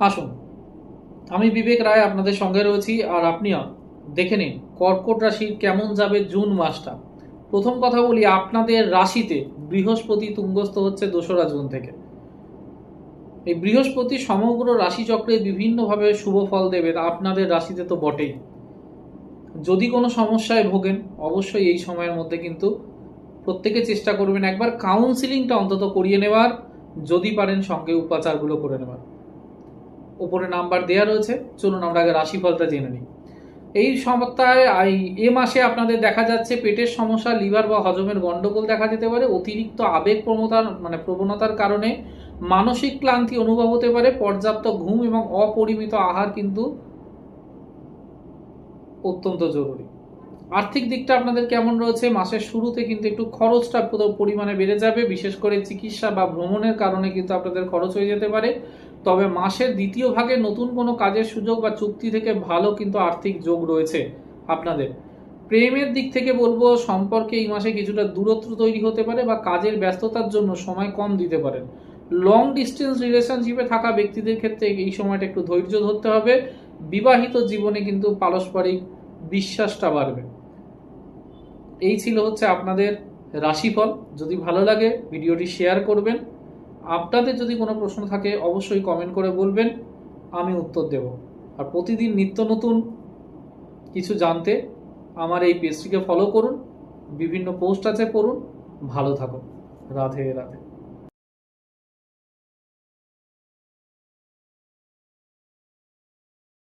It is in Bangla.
আসুন, আমি বিবেক রায় আপনাদের সঙ্গে রয়েছি, আর আপনিও দেখে নিন কর্কট রাশির কেমন যাবে জুন মাসটা। প্রথম কথা বলি, আপনাদের রাশিতে বৃহস্পতি তুঙ্গস্থ হচ্ছে 2রা জুন থেকে। এই বৃহস্পতি সমগ্র রাশিচক্রে বিভিন্নভাবে শুভ ফল দেবে, তা আপনাদের রাশিতে তো বটেই। যদি কোনো সমস্যায় ভোগেন, অবশ্যই এই সময়ের মধ্যে কিন্তু প্রত্যেকে চেষ্টা করবেন একবার কাউন্সিলিংটা অন্তত করিয়ে নেওয়ার, যদি পারেন সঙ্গে উপাচারগুলো করে নেওয়ার। উপরে নাম্বার দেওয়া রয়েছে, চলুন আমরা আগে রাশিফলটা জেনে নিই। এই সপ্তাহে এ মাসে আপনাদের দেখা যাচ্ছে পেটের সমস্যা, লিভার বা হজমের গন্ডগোল দেখা যেতে পারে। অতিরিক্ত আবেগ প্রবণতার কারণে মানসিক ক্লান্তি অনুভব হতে পারে। পর্যাপ্ত ঘুম এবং অপরিমিত আহার কিন্তু অত্যন্ত জরুরি। আর্থিক দিকটা আপনাদের কেমন রয়েছে? মাসের শুরুতে কিন্তু একটু খরচটা পরিমাণে বেড়ে যাবে, বিশেষ করে চিকিৎসা বা ভ্রমণের কারণে কিন্তু আপনাদের খরচ হয়ে যেতে পারে। তবে মাসের দ্বিতীয় ভাগে নতুন কোনো কাজের সুযোগ বা চুক্তি থেকে ভালো কিন্তু আর্থিক যোগ রয়েছে আপনাদের। প্রেমের দিক থেকে বলবো, সম্পর্কে এই মাসে কিছুটা দূরত্ব তৈরি হতে পারে বা কাজের ব্যস্ততার জন্য সময় কম দিতে পারেন। লং ডিস্টেন্স রিলেশনশিপে থাকা ব্যক্তিদের ক্ষেত্রে এই সময়টা একটু ধৈর্য ধরতে হবে। বিবাহিত জীবনে কিন্তু পারস্পরিক বিশ্বাসটা বাড়বে। এই ছিল হচ্ছে আপনাদের রাশিফল। যদি ভালো লাগে ভিডিওটি শেয়ার করবেন। আপনাদের যদি কোনো প্রশ্ন থাকে অবশ্যই কমেন্ট করে বলবেন, আমি উত্তর দেব। আর প্রতিদিন নিত্য নতুন কিছু জানতে আমার এই পেজটিকে ফলো করুন, বিভিন্ন পোস্ট আছে পড়ুন। ভালো থাকুন। রাধে রাধে।